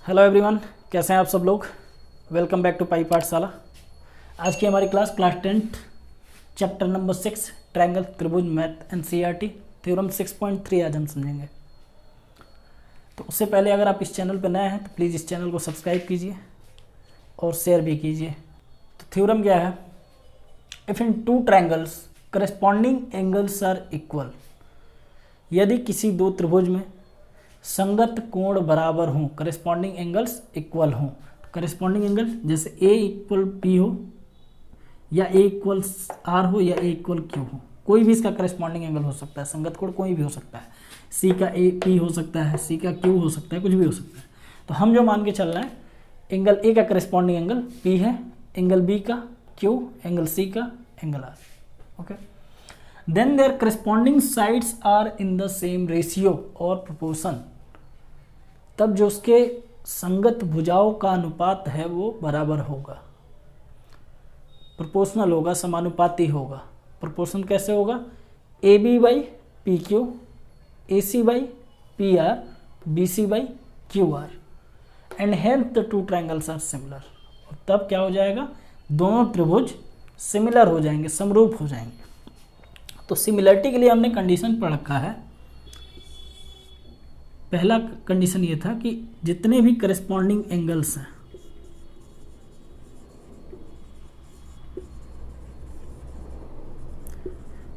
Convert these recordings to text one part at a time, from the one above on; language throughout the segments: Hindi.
हेलो एवरीवन, कैसे हैं आप सब लोग। वेलकम बैक टू पाई पाठशाला। आज की हमारी class 10th chapter number 6 triangle त्रिभुज मैथ एनसीईआरटी थ्योरम 6.3 आज हम समझेंगे। तो उससे पहले अगर आप इस चैनल पर नए हैं तो प्लीज़ इस चैनल को सब्सक्राइब कीजिए और शेयर भी कीजिए। तो थ्योरम क्या है? If in two triangles corresponding angles are equal, यदि किसी दो त्रिभुज में संगत कोण बराबर हों, करस्पॉन्डिंग एंगल्स इक्वल हों। करस्पॉन्डिंग एंगल जैसे ए इक्वल पी हो या ए इक्वल आर हो या ए इक्वल क्यू हो, कोई भी इसका करस्पॉन्डिंग एंगल हो सकता है। संगत कोण कोई भी हो सकता है, सी का ए पी हो सकता है, सी का क्यू हो सकता है, कुछ भी हो सकता है। तो हम जो मान के चल रहे हैं, एंगल ए का करस्पॉन्डिंग एंगल पी है, एंगल बी का क्यू, एंगल सी का angle R. Okay, then their corresponding sides are in the same ratio और प्रोपोर्शन, तब जो उसके संगत भुजाओं का अनुपात है वो बराबर होगा, प्रोपोर्शनल होगा, समानुपाती होगा। प्रोपोर्शन कैसे होगा? A B by P Q, A C by P R, B C by Q R, and hence the two triangles are similar. और तब क्या हो जाएगा? दोनों त्रिभुज सिमिलर हो जाएंगे, समरूप हो जाएंगे। तो सिमिलरिटी के लिए हमने कंडीशन पढ़ रखा है। पहला कंडीशन ये था कि जितने भी करस्पॉन्डिंग एंगल्स हैं,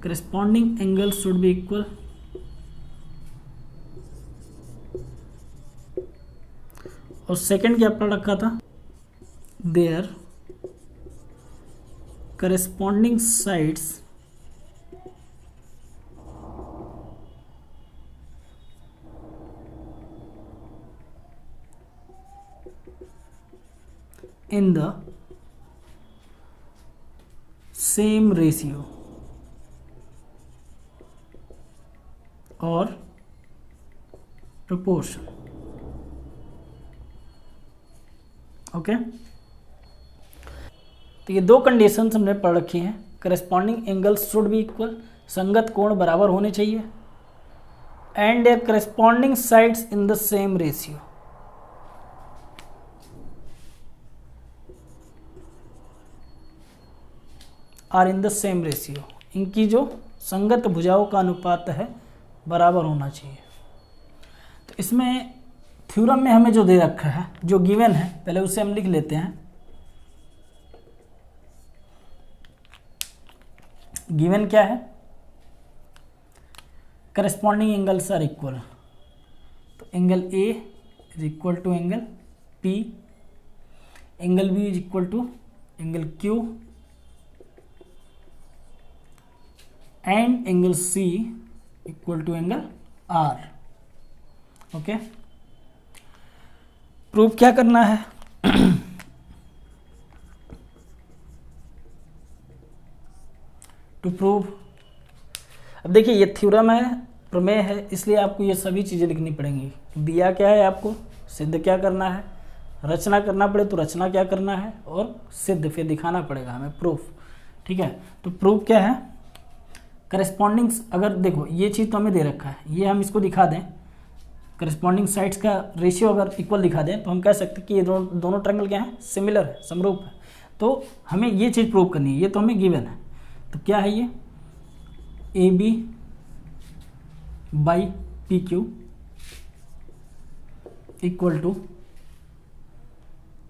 corresponding angles should be equal, और सेकंड क्या पढ़ रखा था? Their corresponding sides in the same ratio or proportion। Okay, तो ये दो कंडीशंस हमने पढ़ रखी हैं। Corresponding angles should be equal, संगत कोण बराबर होने चाहिए, and their corresponding sides in the same ratio. Are in the same ratio, इनकी जो संगत भुजाओं का अनुपात है बराबर होना चाहिए। तो इसमें थ्योरम में हमें जो दे रखा है, जो गिवन है, पहले उसे हम लिख लेते हैं। गिवन क्या है? करस्पॉन्डिंग एंगल्स आर इक्वल, तो angle A is equal to angle P, angle B is equal to angle Q, and angle C equal to angle R. Okay, proof क्या करना है? टू प्रूव, अब देखिए ये थ्योरम है, प्रमेय है, इसलिए आपको ये सभी चीज़ें लिखनी पड़ेंगी। दिया क्या है आपको, सिद्ध क्या करना है, रचना करना पड़े तो रचना क्या करना है, और सिद्ध फिर दिखाना पड़ेगा हमें, प्रूफ। ठीक है, तो प्रूफ क्या है? करस्पॉन्डिंग, अगर देखो ये चीज़ तो हमें दे रखा है, ये हम इसको दिखा दें, करस्पॉन्डिंग साइड्स का रेशियो अगर इक्वल दिखा दें तो हम कह सकते हैं कि ये दोनों ट्रायंगल क्या है? सिमिलर है, समरूप है। तो हमें ये चीज़ प्रूव करनी है, ये तो हमें गिवन है। तो क्या है ये? A B by P Q equal to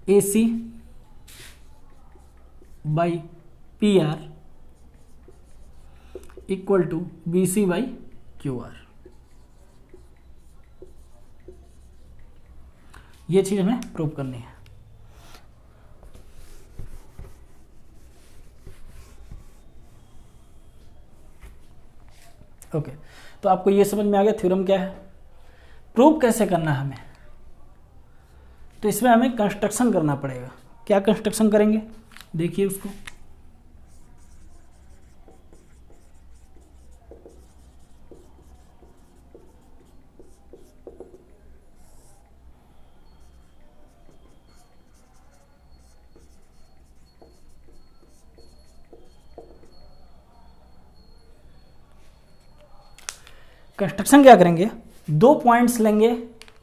A C by P R equal to B C by Q R. ये चीज हमें प्रूव करनी है। ओके, तो आपको ये समझ में आ गया थ्योरम क्या है, प्रूव कैसे करना है हमें। तो इसमें हमें कंस्ट्रक्शन करना पड़ेगा। क्या कंस्ट्रक्शन करेंगे? देखिए उसको, कंस्ट्रक्शन क्या करेंगे? दो पॉइंट्स लेंगे।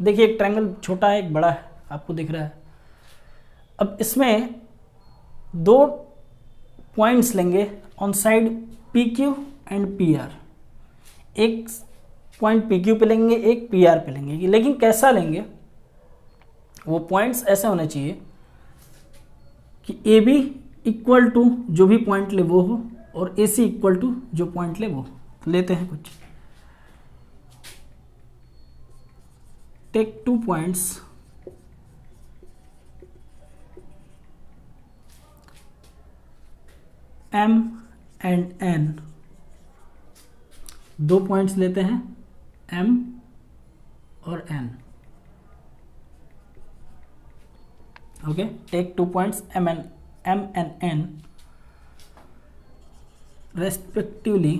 देखिए एक ट्रायंगल छोटा है, एक बड़ा है, आपको दिख रहा है। अब इसमें दो पॉइंट्स लेंगे on side P Q and P R, एक पॉइंट पी क्यू पे लेंगे, एक पी आर पे लेंगे, लेकिन कैसा लेंगे, वो पॉइंट्स ऐसे होने चाहिए कि ए बी इक्वल टू जो भी पॉइंट ले वो हो और ए सी इक्वल टू जो पॉइंट ले वो। तो लेते हैं कुछ, take 2 points M and N, 2 points लेते हैं M और N। Okay, take 2 points M and N respectively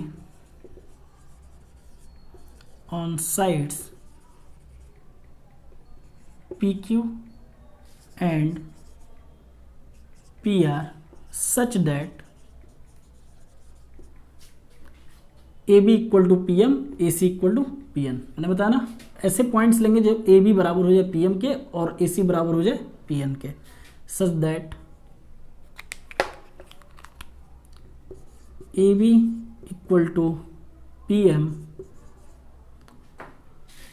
on sides PQ and PR such that A B equal to P M, A C equal to P N. मैंने बताया ना, ऐसे पॉइंट्स लेंगे जो ए बी बराबर हो जाए पी एम के और ए सी बराबर हो जाए पी एन के, such that A B equal to P M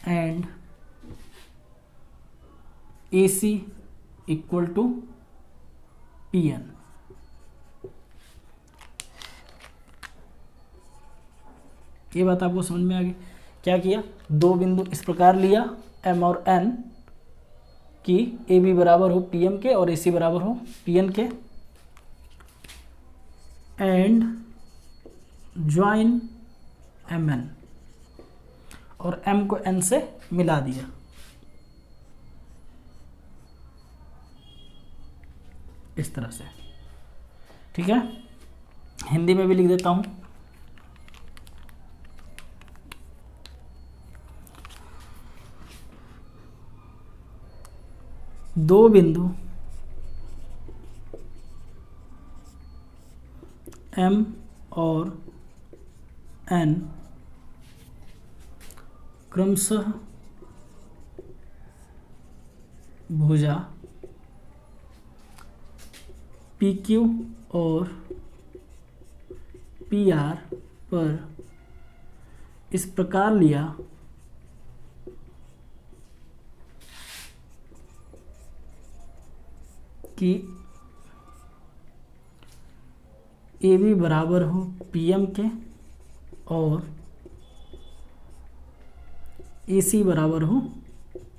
and A C equal to P N. ये बात आपको समझ में आ गई। क्या किया, दो बिंदु इस प्रकार लिया M और N कि ए बी बराबर हो पी एम के और ए सी बराबर हो पी एन के, एंड ज्वाइन एम एन, और M को N से मिला दिया। इस तरह से, ठीक है। हिंदी में भी लिख देता हूं, दो बिंदु M और N क्रमशः भुजा PQ और PR पर इस प्रकार लिया कि ए बी बराबर हो पी एम के और ए सी बराबर हो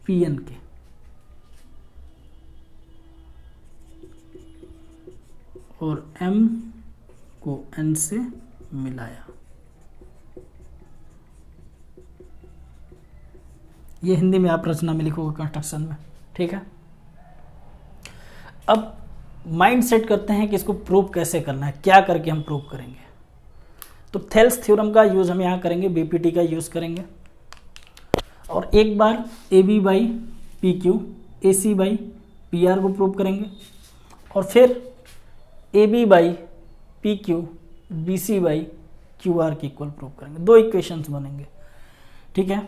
पी एन के, और M को N से मिलाया। ये हिंदी में आप रचना में लिखोगे कंस्ट्रक्शन में, ठीक है। अब माइंड सेट करते हैं कि इसको प्रूव कैसे करना है, क्या करके हम प्रूव करेंगे। तो थेल्स थ्योरम का यूज़ हम यहाँ करेंगे, बीपीटी का यूज़ करेंगे, और एक बार A B by P Q, A C by P R को प्रूव करेंगे, और फिर A B by P Q, B C by Q R के इक्वल प्रूव करेंगे। दो इक्वेशंस बनेंगे, ठीक है।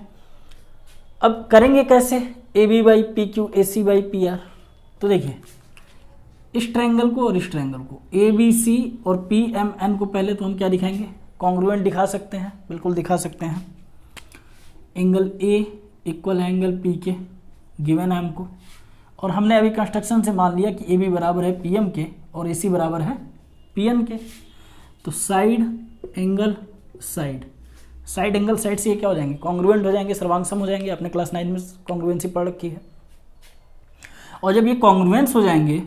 अब करेंगे कैसे, A B by P Q, A C by P R. तो देखिए, इस ट्रायंगल को और इस ट्रायंगल को, ए बी सी और पी एम एन को पहले तो हम क्या दिखाएंगे, कॉन्ग्रुएंट दिखा सकते हैं, बिल्कुल दिखा सकते हैं। Angle A equal angle P के, गिवन है हमको, और हमने अभी कंस्ट्रक्शन से मान लिया कि ए बी बराबर है पी एम के और ए सी बराबर है पी एन के। तो side angle side, side angle side से ये क्या हो जाएंगे, कॉन्ग्रुएंट हो जाएंगे, सर्वांगसम हो जाएंगे। आपने क्लास 9 में कॉन्ग्रुएंसी पढ़ रखी है। और जब ये कॉन्ग्रुएंस हो जाएंगे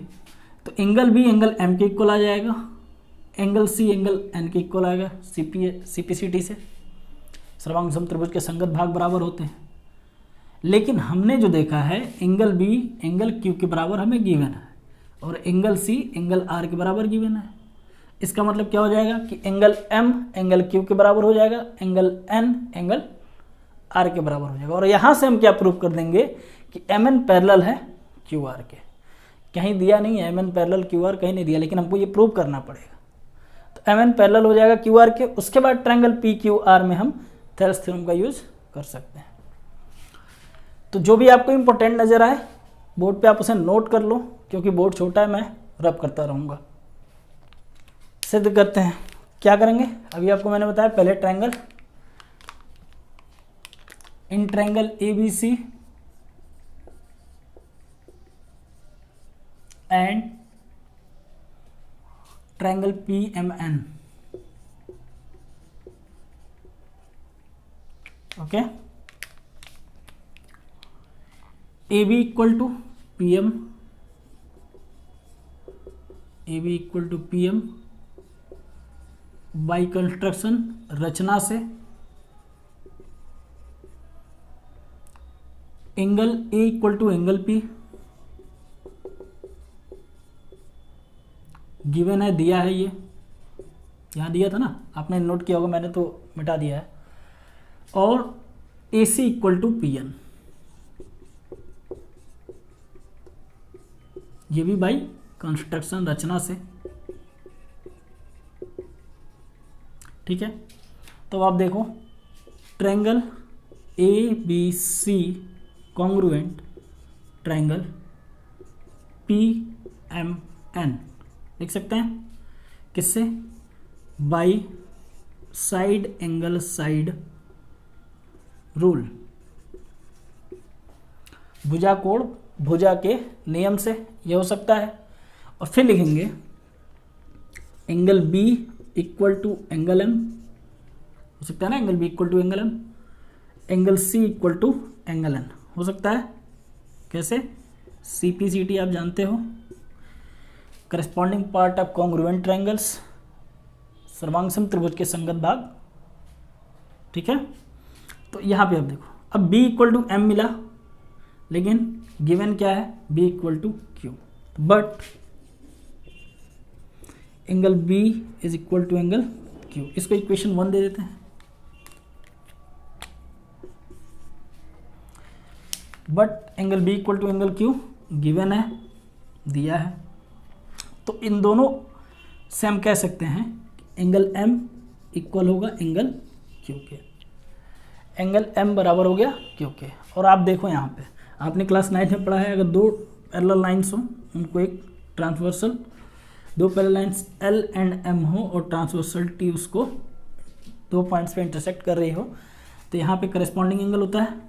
तो एंगल बी एंगल एम के इक्वल आ जाएगा, एंगल सी एंगल एन के इक्वल आएगा, सीपीसीटी से सर्वांगसम त्रिभुज के संगत भाग बराबर होते हैं। लेकिन हमने जो देखा है, एंगल बी एंगल क्यू के बराबर हमें गिवन है और एंगल सी एंगल आर के बराबर गिवन है। इसका मतलब क्या हो जाएगा कि एंगल एम एंगल क्यू के बराबर हो जाएगा, एंगल एन एंगल आर के बराबर हो जाएगा। और यहाँ से हम क्या प्रूव कर देंगे कि एम एन पैरेलल है क्यू आर के। कहीं दिया नहीं है M N parallel Q R, कहीं नहीं दिया, लेकिन हमको ये प्रूव करना पड़ेगा। तो एम एन पैरेलल हो जाएगा क्यू आर के। उसके बाद ट्रायंगल पी क्यू आर में हम थेल्स थ्योरम का यूज कर सकते हैं। तो जो भी आपको इंपॉर्टेंट नजर आए बोर्ड पे आप उसे नोट कर लो, क्योंकि बोर्ड छोटा है, मैं रब करता रहूँगा। सिद्ध करते हैं। क्या करेंगे, अभी आपको मैंने बताया पहले triangle, in triangle ABC and triangle PMN, okay, AB equal to PM, AB equal to PM by construction, रचना से, angle A equal to angle P, given है, दिया है, ये यहाँ दिया था ना, आपने नोट किया होगा, मैंने तो मिटा दिया है, और AC इक्वल टू PN, ये भी बाई कंस्ट्रक्शन, रचना से, ठीक है। तो आप देखो triangle ABC congruent triangle PMN लिख सकते हैं, किससे, by side angle side rule, भुजा कोण भुजा के नियम से यह हो सकता है। और फिर लिखेंगे angle B equal to angle M, हो सकता है ना, angle B equal to angle M, angle C equal to angle N हो सकता है। कैसे, CPCT आप जानते हो, corresponding part of congruent triangles, सर्वांगसम त्रिभुज के संगत भाग, ठीक है। तो यहाँ पे आप देखो, अब B इक्वल टू M मिला, लेकिन गिवन क्या है, B equal to Q, but angle B is equal to angle Q, इसको इक्वेशन 1 दे देते हैं। But angle B equal to angle Q given है, दिया है, तो इन दोनों से हम कह सकते हैं एंगल M इक्वल होगा एंगल Q के, एंगल M बराबर हो गया Q के। और आप देखो यहाँ पे आपने क्लास 9 में पढ़ा है, अगर दो पैरेलल लाइंस हो, उनको एक ट्रांसवर्सल, दो parallel lines L and M हो और ट्रांसवर्सल T उसको दो पॉइंट्स पे इंटरसेक्ट कर रही हो, तो यहाँ पे करस्पॉन्डिंग एंगल होता है,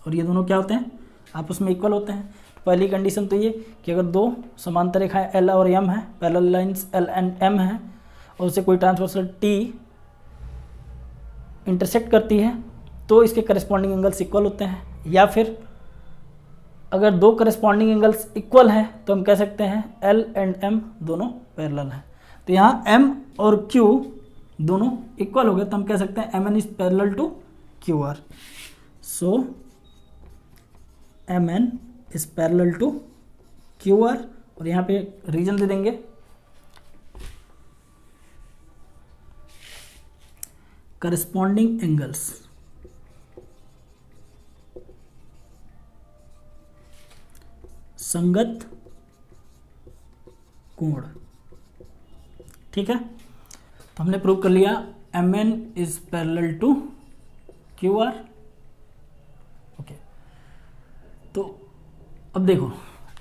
और ये दोनों क्या होते हैं, आपस में इक्वल होते हैं। तो पहली कंडीशन तो ये कि अगर दो समांतर रेखाएं L और M है, parallel lines L and M है, और उसे कोई ट्रांसवर्सल T इंटरसेक्ट करती है, तो इसके करस्पॉन्डिंग एंगल्स इक्वल होते हैं। या फिर अगर दो करस्पॉन्डिंग एंगल्स इक्वल हैं तो हम कह सकते हैं L एंड M दोनों पैरेलल हैं। तो यहाँ M और Q दोनों इक्वल हो गए, तो हम कह सकते हैं MN is parallel to QR, so MN is parallel to QR। और यहाँ पे रीजन दे देंगे, करस्पॉन्डिंग एंगल्स संगत कोण, ठीक है। तो हमने प्रूव कर लिया MN is parallel to QR, okay. तो अब देखो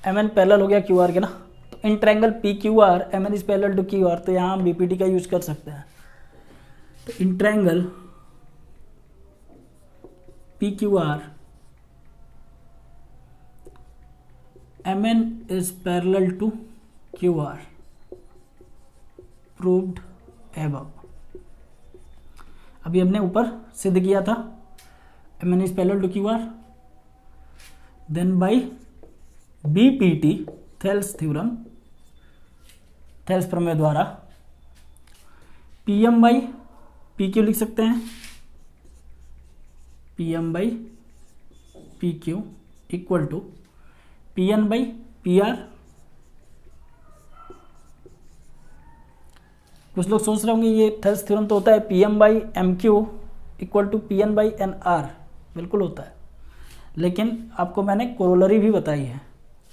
MN पैरेलल हो गया QR के ना, तो in triangle PQR MN is parallel to QR, तो यहाँ हम BPT का यूज कर सकते हैं। तो in triangle PQR MN is parallel to QR, proved above। अभी हमने ऊपर सिद्ध किया था MN is parallel to QR, then by BPT Thales theorem, Thales प्रमेय द्वारा PM by PQ लिख सकते हैं, PM by PQ equal to PN by PR। कुछ लोग सोच रहे होंगे ये थेल्स थ्योरम तो होता है PM by MQ equal to PN by NR, बिल्कुल होता है, लेकिन आपको मैंने कोरोलरी भी बताई है,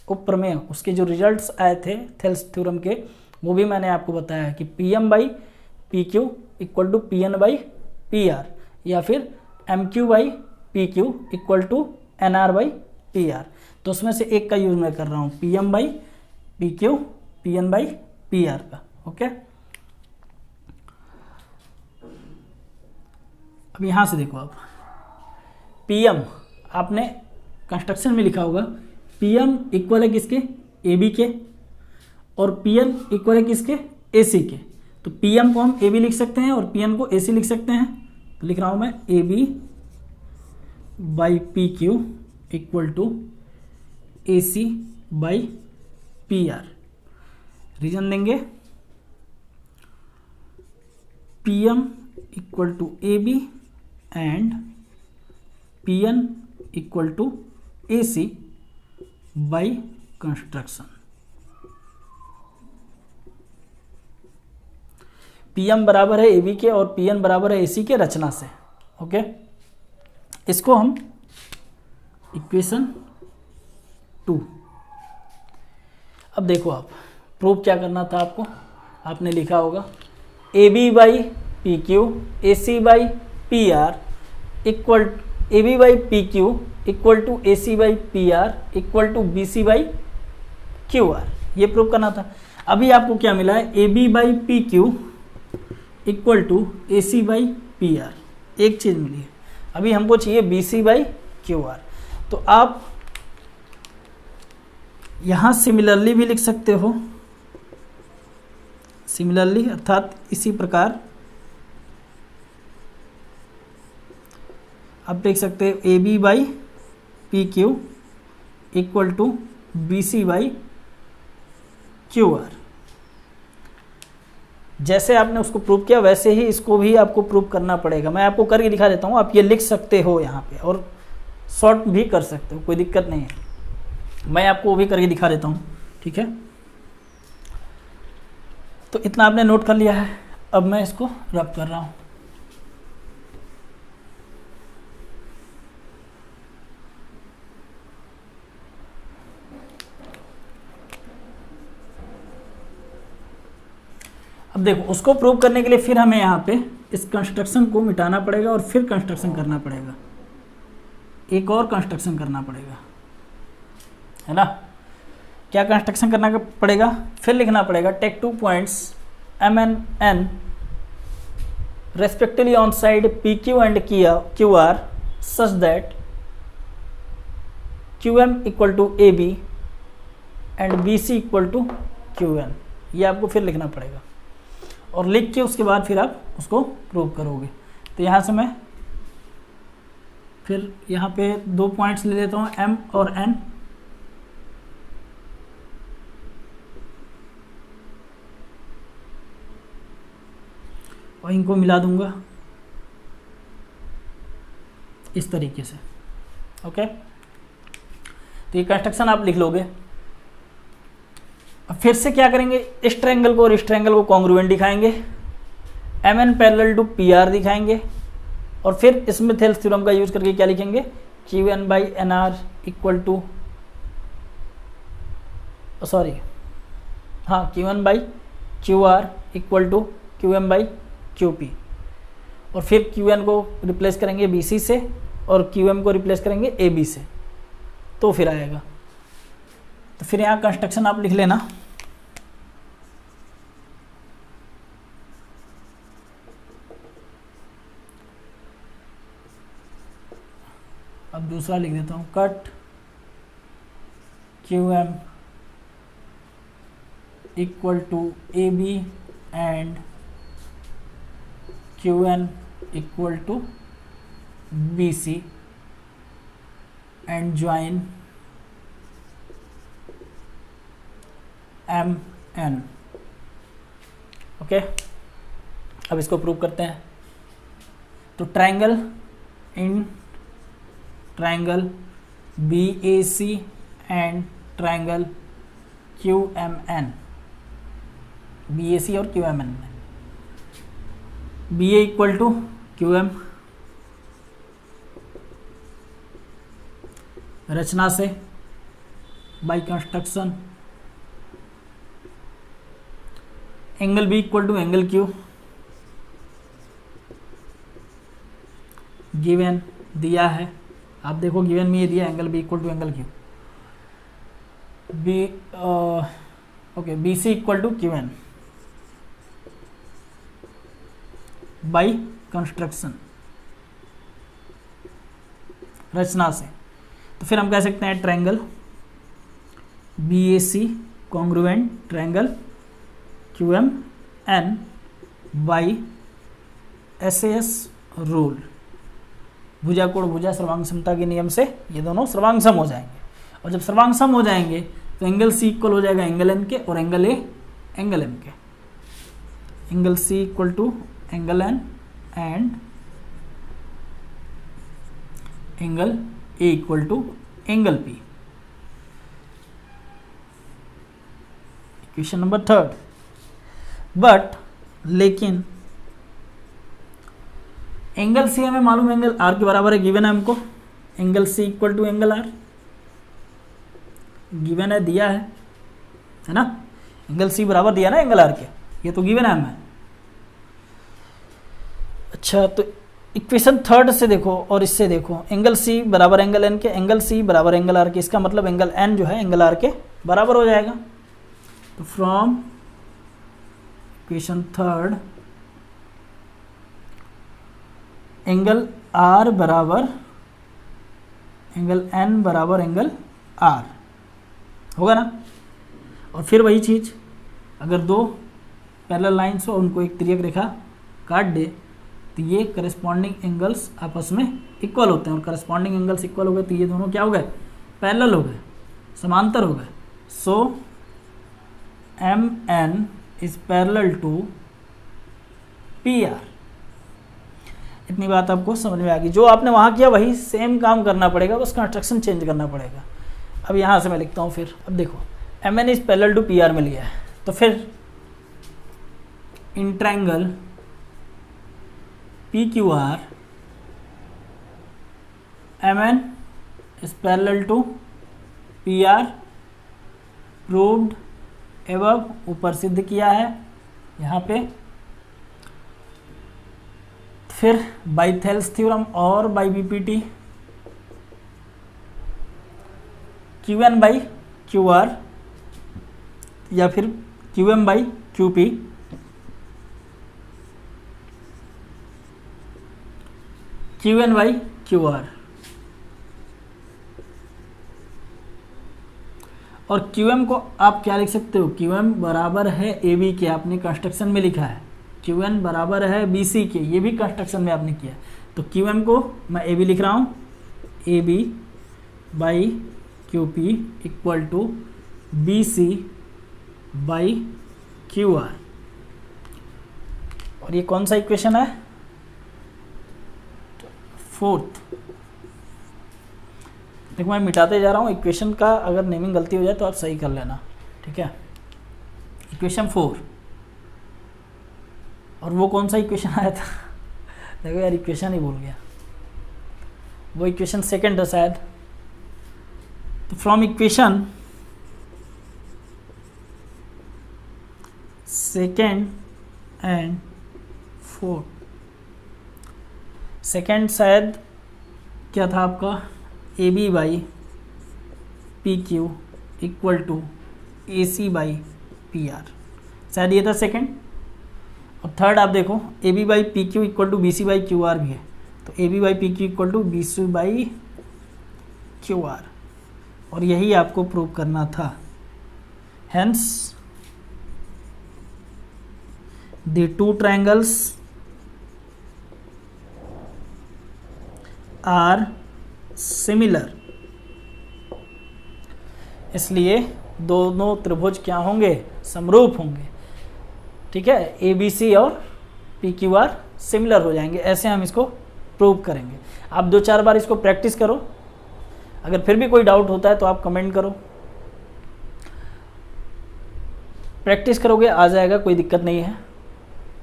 उप प्रमेय, उसके जो रिजल्ट्स आए थे थेल्स थ्योरम के, वो भी मैंने आपको बताया कि PM by PQ equal to PN by PR, या फिर MQ by PQ equal to NR by PR। तो उसमें से एक का यूज मैं कर रहा हूँ P M by P Q, P N by P R का। ओके, अब यहाँ से देखो आप पी एम आपने कंस्ट्रक्शन में लिखा होगा, पी एम इक्वल है किसके, ए बी के, और पी एन इक्वल है किसके, ए सी के। तो पी एम को हम ए बी लिख सकते हैं और पी एन को ए सी लिख सकते हैं। तो लिख रहा हूँ मैं A B by P Q equal to A C by P R. Reason देंगे P M equal to A B and P N equal to A C by construction. P M बराबर है ए बी के और पी एन बराबर है ए सी के रचना से। ओके, इसको हम इक्वेशन 2। अब देखो आप प्रूफ क्या करना था आपको, आपने लिखा होगा A B by P Q A C by P R equal A B by P Q equal to A C by P R equal to B C by Q R, ये प्रूफ करना था। अभी आपको क्या मिला है, A B by P Q equal to A C by P R, एक चीज़ मिली है। अभी हमको चाहिए B C by Q R. तो आप यहाँ सिमिलरली भी लिख सकते हो, सिमिलरली अर्थात इसी प्रकार आप देख सकते हो A B by P Q equal to B C by Q R. जैसे आपने उसको प्रूव किया वैसे ही इसको भी आपको प्रूव करना पड़ेगा। मैं आपको करके दिखा देता हूँ, आप ये लिख सकते हो यहाँ पे और शॉर्ट भी कर सकते हो, कोई दिक्कत नहीं है। मैं आपको वो भी करके दिखा देता हूँ, ठीक है। तो इतना आपने नोट कर लिया है, अब मैं इसको रब कर रहा हूँ। अब देखो उसको प्रूव करने के लिए फिर हमें यहाँ पे इस कंस्ट्रक्शन को मिटाना पड़ेगा और फिर कंस्ट्रक्शन करना पड़ेगा, एक और कंस्ट्रक्शन करना पड़ेगा, है ना। क्या कंस्ट्रक्शन करना पड़ेगा, फिर लिखना पड़ेगा take 2 points M N N respectively on side P Q and Q R such that Q M equal to A B and B C equal to Q N. ये आपको फिर लिखना पड़ेगा और लिख के उसके बाद फिर आप उसको प्रूव करोगे। तो यहाँ से मैं फिर यहाँ पे 2 पॉइंट्स ले लेता हूँ एम और एन। और इनको मिला दूंगा इस तरीके से। ओके, तो ये कंस्ट्रक्शन आप लिख लोगे। अब फिर से क्या करेंगे, इस ट्रायंगल को और इस ट्रायंगल को कॉन्ग्रुएंट दिखाएंगे, M N parallel to P R दिखाएंगे और फिर स्मिथ-हेल्स थ्योरम का यूज करके क्या लिखेंगे, Q N by N R equal to Q N by Q R equal to Q M by Q P. और फिर क्यू एन को रिप्लेस करेंगे बी सी से और क्यू एम को रिप्लेस करेंगे ए बी से, तो फिर आएगा। तो फिर यहाँ कंस्ट्रक्शन आप लिख लेना। अब दूसरा लिख देता हूँ, cut Q M equal to A B and Q N equal to B C and join M N. Okay, अब इसको प्रूव करते हैं। तो triangle in triangle B A C and triangle Q M N, B A C और क्यू एम एन में B A equal to Q M रचना से by construction angle B equal to angle Q given दिया है। आप देखो गिवन में ये दिया angle B equal to angle Q. B okay B C equal to Q N by construction, रचना से। तो फिर हम कह सकते हैं triangle B A C congruent triangle Q M N by S A S rule, भुजा कोण भुजा सर्वांग समता के नियम से ये दोनों सर्वांग सम हो जाएंगे। और जब सर्वांग सम हो जाएंगे तो एंगल सी इक्वल हो जाएगा एंगल एन के और एंगल ए एंगल एम के। Angle C equal to angle N and angle A equal to angle P. Equation number third, but लेकिन एंगल सी हमें मालूम है एंगल आर के बराबर है, गिवन है हमको। Angle C equal to angle R given है, दिया है ना। एंगल सी बराबर दिया ना एंगल आर के, ये तो गिवन है हमें। अच्छा, तो इक्वेशन थर्ड से देखो और इससे देखो, एंगल सी बराबर एंगल एन के, एंगल सी बराबर एंगल आर के, इसका मतलब एंगल एन जो है एंगल आर के बराबर हो जाएगा। तो from equation third angle R बराबर एंगल एन बराबर एंगल आर होगा ना। और फिर वही चीज़, अगर दो पैरेलल लाइन्स हो उनको एक तिर्यक रेखा काट दे तो ये करस्पॉन्डिंग एंगल्स आपस में इक्वल होते हैं, और करस्पॉन्डिंग एंगल्स इक्वल हो गए तो ये दोनों क्या हो गए, पैरेलल हो गए, समांतर हो गए। So M N is parallel to P R. इतनी बात आपको समझ में आ गई। जो आपने वहाँ किया वही सेम काम करना पड़ेगा, बस कंस्ट्रक्शन चेंज करना पड़ेगा। अब यहाँ से मैं लिखता हूँ फिर, अब देखो M N is parallel to P R मिल गया है, तो फिर in triangle P Q R M N is parallel to P R, proved एवं ऊपर सिद्ध किया है यहाँ पे। फिर बाई थेल्स थ्योरम और by BPT Q N by Q R या फिर Q M by Q P Q N by Q R. और क्यू एम को आप क्या लिख सकते हो, क्यू एम बराबर है ए बी के, आपने कंस्ट्रक्शन में लिखा है। क्यू एन बराबर है बी सी के, ये भी कंस्ट्रक्शन में आपने किया। तो क्यू एम को मैं ए बी लिख रहा हूँ, A B by Q P equal to B C by Q R. और ये कौन सा इक्वेशन है, फोर्थ। देखो मैं मिटाते जा रहा हूँ इक्वेशन का, अगर नेमिंग गलती हो जाए तो आप सही कर लेना, ठीक है। इक्वेशन 4, और वो कौन सा इक्वेशन आया था देखो यार इक्वेशन ही भूल गया, वो इक्वेशन सेकंड है शायद। तो from equation second and fourth, second शायद क्या था आपका, A B by P Q equal to A C by P R, शायद ये था सेकंड। और थर्ड आप देखो A B by P Q equal to B C by Q R भी है, तो A B by P Q equal to B C by Q R, और यही आपको प्रूव करना था। Hence the two triangles are similar, इसलिए दोनों त्रिभुज क्या होंगे, समरूप होंगे, ठीक है। ए बी सी और पी क्यू आर सिमिलर हो जाएंगे, ऐसे हम इसको प्रूव करेंगे। आप 2-4 बार इसको प्रैक्टिस करो, अगर फिर भी कोई डाउट होता है तो आप कमेंट करो, प्रैक्टिस करोगे आ जाएगा, कोई दिक्कत नहीं है।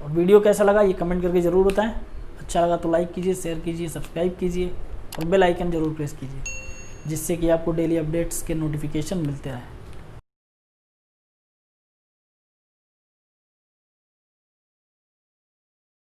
और वीडियो कैसा लगा ये कमेंट करके ज़रूर बताएं। अच्छा लगा तो लाइक कीजिए, शेयर कीजिए, सब्सक्राइब कीजिए और बेल आइकन ज़रूर प्रेस कीजिए, जिससे कि आपको डेली अपडेट्स के नोटिफिकेशन मिलते रहें।